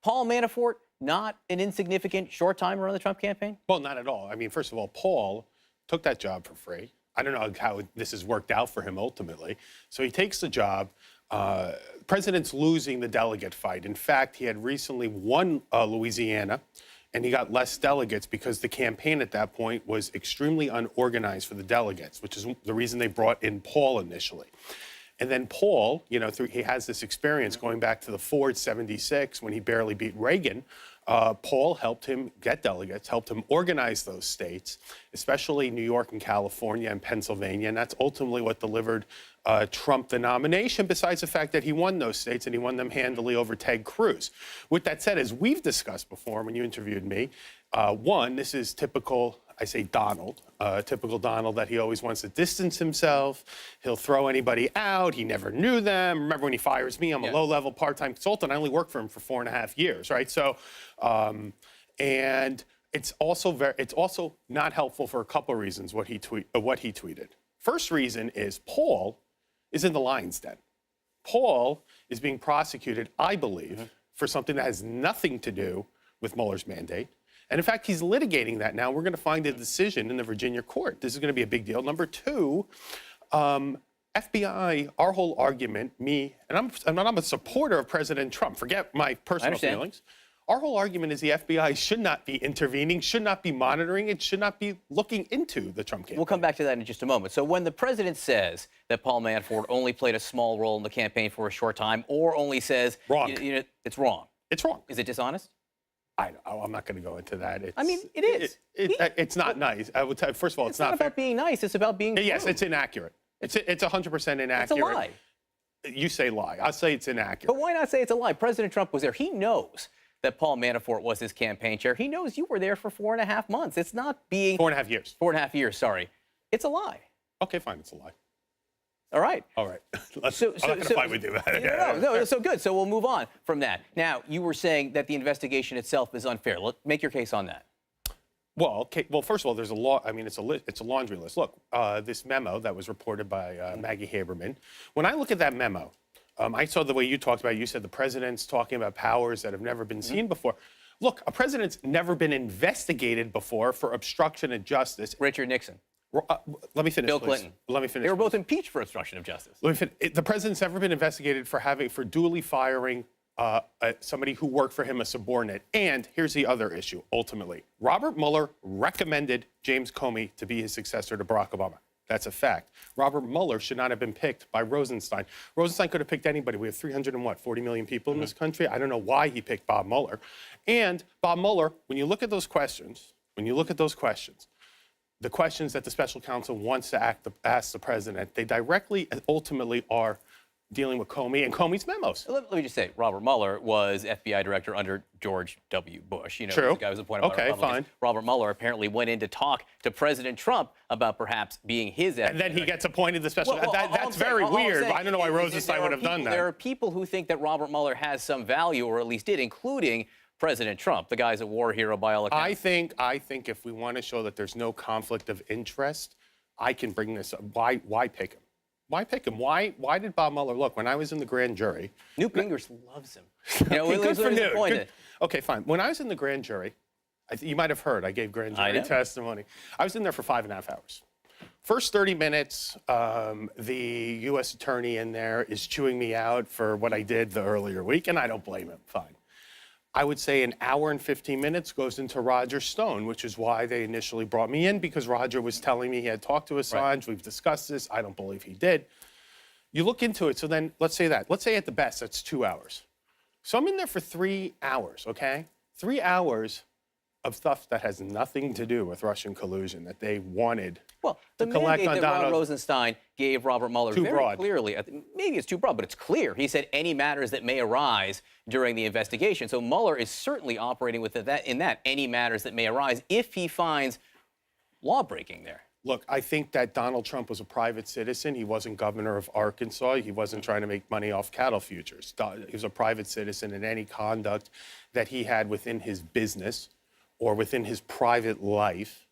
Paul Manafort not an insignificant short-timer on the Trump campaign? Well, not at all. I mean, first of all, Paul took that job for free. I don't know how this has worked out for him ultimately. So he takes the job. President's losing the delegate fight. In fact, he had recently won Louisiana, and he got less delegates because the campaign at that point was extremely unorganized for the delegates, which is the reason they brought in Paul initially. And then Paul, you know, he has this experience going back to the Ford 76 when he barely beat Reagan. Paul helped him get delegates, helped him organize those states, especially New York and California and Pennsylvania. And that's ultimately what delivered Trump the nomination, besides the fact that he won those states and he won them handily over Ted Cruz. With that said, as we've discussed before when you interviewed me, one, this is typical, I say Donald, typical Donald, that he always wants to distance himself. He'll throw anybody out. He never knew them. Remember when he fires me, I'm a low-level part-time consultant. I only worked for him for 4.5 years, right? So, and it's also not helpful for a couple of reasons what he tweeted. First reason is Paul is in the lion's den. Paul is being prosecuted, I believe, for something that has nothing to do with Mueller's mandate. And in fact, he's litigating that now. We're going to find a decision in the Virginia court. This is going to be a big deal. Number two, FBI, our whole argument, and I'm a supporter of President Trump. Forget my personal feelings. Our whole argument is the FBI should not be intervening, should not be monitoring, it should not be looking into the Trump campaign. We'll come back to that in just a moment. So when the president says that Paul Manafort only played a small role in the campaign for a short time, or only says, wrong. It's wrong. It's wrong. Is it dishonest? I'm not going to go into that. I mean, it is. It's not nice. I would tell you, first of all, it's not about being nice. It's about being Yes, true. it's inaccurate. It's 100% inaccurate. It's a lie. You say lie. I'll say it's inaccurate. But why not say it's a lie? President Trump was there. He knows that Paul Manafort was his campaign chair. He knows you were there for 4.5 months. It's not being... 4.5 years. 4.5 years, sorry. It's a lie. Okay, fine. It's a lie. All right. All right. I'm not going to fight with you about it. No, so good. So we'll move on from that. Now, you were saying that the investigation itself is unfair. Make your case on that. Well, okay. Well, first of all, there's a law. I mean, it's a laundry list. Look, this memo that was reported by Maggie Haberman. When I look at that memo, I saw the way you talked about it. You said the president's talking about powers that have never been seen before. Look, a president's never been investigated before for obstruction of justice. Richard Nixon. Let me finish, Bill please. Clinton. Let me finish. They were both impeached for obstruction of justice. Let me finish. The president's never been investigated for duly firing somebody who worked for him, a subordinate. And here's the other issue, ultimately. Robert Mueller recommended James Comey to be his successor to Barack Obama. That's a fact. Robert Mueller should not have been picked by Rosenstein. Rosenstein could have picked anybody. We have 40 million people in this country. I don't know why he picked Bob Mueller. And Bob Mueller, when you look at those questions, the questions that the special counsel wants to ask the president, they directly and ultimately are dealing with Comey and Comey's memos. Let me just say, Robert Mueller was FBI director under George W. Bush. You know, True. The guy was appointed by Republicans. Fine. Robert Mueller apparently went in to talk to President Trump about perhaps being his FBI And then he gets appointed the special. Well, that's very weird. I don't know why Rosenstein would have done that. There are people who think that Robert Mueller has some value, or at least did, including President Trump. The guy's a war hero by all accounts. I think if we want to show that there's no conflict of interest, I can bring this up. Why pick him? Why pick him? Why did Bob Mueller look? When I was in the grand jury, Newt Gingrich loves him. You know, good for Newt. Okay, fine. When I was in the grand jury, you might have heard I gave grand jury testimony. I was in there for 5.5 hours. First 30 minutes, the U.S. attorney in there is chewing me out for what I did the earlier week, and I don't blame him. Fine. I would say an hour and 15 minutes goes into Roger Stone, which is why they initially brought me in, because Roger was telling me he had talked to Assange. Right. We've discussed this. I don't believe he did. You look into it. So then let's say at the best, that's 2 hours. So I'm in there for 3 hours, okay? 3 hours of stuff that has nothing to do with Russian collusion that they wanted the to collect mandate on that Donald. Rosenstein gave Robert Mueller very clearly, maybe it's too broad, but it's clear. He said any matters that may arise during the investigation. So Mueller is certainly operating with any matters that may arise if he finds law breaking there. Look, I think that Donald Trump was a private citizen. He wasn't governor of Arkansas. He wasn't trying to make money off cattle futures. He was a private citizen, and any conduct that he had within his business or within his private life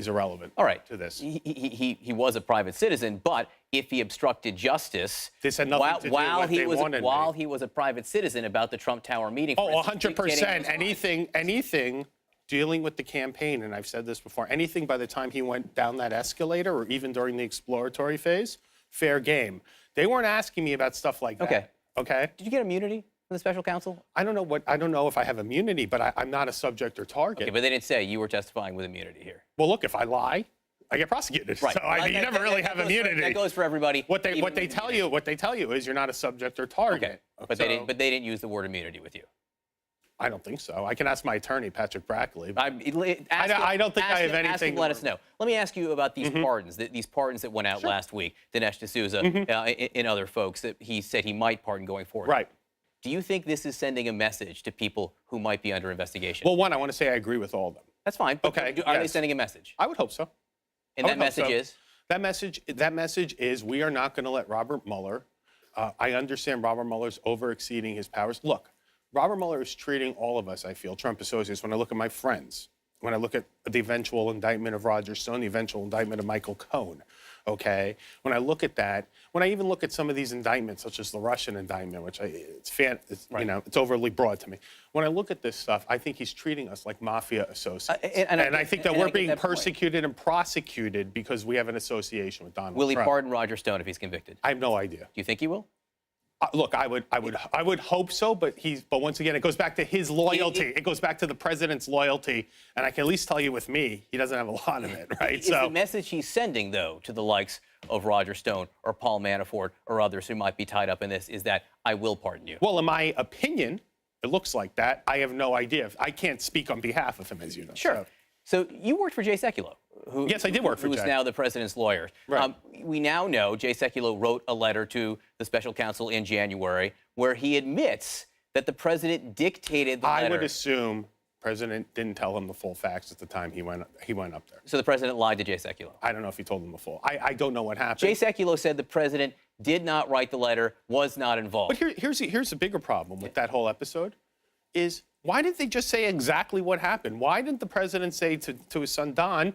is irrelevant All right. to this. He was a private citizen, but if he obstructed justice This had nothing to do with what they wanted while he was a private citizen about the Trump Tower meeting. Oh, 100%. Anything dealing with the campaign, and I've said this before, anything by the time he went down that escalator or even during the exploratory phase, fair game. They weren't asking me about stuff like that. Okay. Did you get immunity from the special counsel? I don't know if I have immunity, but I'm not a subject or target. Okay, but they didn't say you were testifying with immunity here. Well, look, if I lie, I get prosecuted. Right. So you never really have immunity. That goes for everybody. What they tell you is you're not a subject or target. Okay. But they didn't use the word immunity with you. I don't think so. I can ask my attorney, Patrick Brackley. I don't think I have anything. Ask him, let us know. Let me ask you about these pardons. These pardons that went out last week. Dinesh D'Souza and other folks that he said he might pardon going forward. Right. Do you think this is sending a message to people who might be under investigation? Well, one, I want to say I agree with all of them. That's fine. But Okay. Are they sending a message? I would hope so. And that message is? That message is we are not going to let Robert Mueller. I understand Robert Mueller's overexceeding his powers. Look, Robert Mueller is treating all of us, I feel, Trump associates, when I look at my friends, when I look at the eventual indictment of Roger Stone, the eventual indictment of Michael Cohen, okay? When I look at that, when I even look at some of these indictments, such as the Russian indictment, which it's overly broad to me. When I look at this stuff, I think he's treating us like mafia associates. And I think that we're being persecuted and prosecuted because we have an association with Donald Trump. Will he pardon Roger Stone if he's convicted? I have no idea. Do you think he will? Look, I would hope so, but once again, it goes back to his loyalty. It goes back to the president's loyalty, and I can at least tell you with me, he doesn't have a lot of it, right? Is the message he's sending, though, to the likes of Roger Stone or Paul Manafort or others who might be tied up in this, is that I will pardon you? Well, in my opinion, it looks like that. I have no idea. I can't speak on behalf of him, as you know. Sure. So you worked for Jay Sekulow. Yes, I did work for Jay. Who is now the president's lawyer. Right. We now know Jay Sekulow wrote a letter to the special counsel in January where he admits that the president dictated the letter. I would assume the president didn't tell him the full facts at the time he went up there. So the president lied to Jay Sekulow. I don't know if he told him the full. I don't know what happened. Jay Sekulow said the president did not write the letter, was not involved. But here's the bigger problem with that whole episode is why didn't they just say exactly what happened? Why didn't the president say to his son, Don,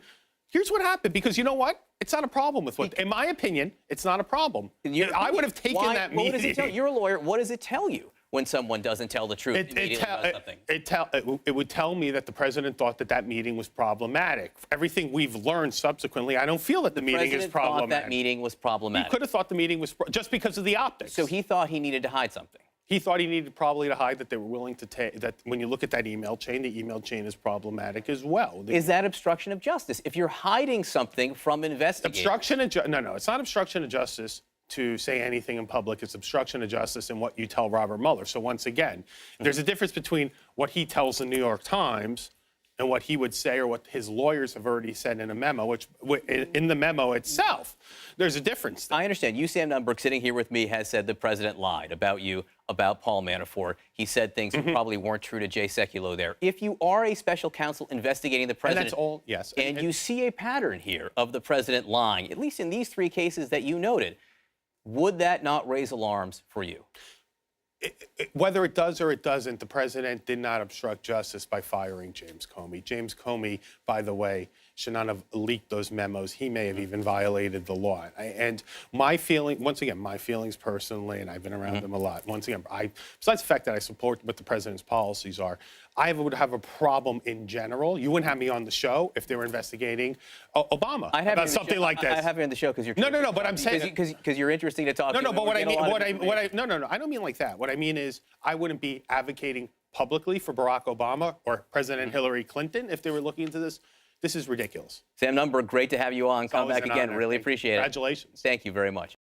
here's what happened? Because you know what? It's not a problem with what, in my opinion, it's not a problem. I would have taken that meeting. What does it tell you? You're a lawyer. What does it tell you when someone doesn't tell the truth immediately about something? It would tell me that the president thought that meeting was problematic. Everything we've learned subsequently, I don't feel that the meeting is problematic. The president thought that meeting was problematic. He could have thought the meeting was just because of the optics. So he thought he needed to hide something. He thought he needed probably to hide that they were willing to take, that when you look at that email chain, the email chain is problematic as well. Is that obstruction of justice? If you're hiding something from investigators. No, it's not obstruction of justice to say anything in public. It's obstruction of justice in what you tell Robert Mueller. So once again, there's a difference between what he tells the New York Times and what he would say or what his lawyers have already said in a memo, which in the memo itself, there's a difference there. I understand. You, Sam Nunberg, sitting here with me, has said the president lied about you, about Paul Manafort. He said things that probably weren't true to Jay Sekulow there. If you are a special counsel investigating the president, and that's all, yes. And you see a pattern here of the president lying, at least in these three cases that you noted, would that not raise alarms for you? Whether it does or it doesn't, the president did not obstruct justice by firing James Comey. James Comey, by the way, should not have leaked those memos. He may have even violated the law. And my feeling, once again, my feelings personally, and I've been around him a lot. Once again, besides the fact that I support what the president's policies are, I would have a problem in general. You wouldn't have me on the show if they were investigating Obama about something like this. I have you on the show because you're no. But I'm saying because you're interesting to talk. No. But what I mean, I don't mean like that. What I mean is, I wouldn't be advocating publicly for Barack Obama or President Hillary Clinton if they were looking into this. This is ridiculous. Sam Nunberg, great to have you on. Come back again. Really appreciate it. Congratulations. Thank you very much.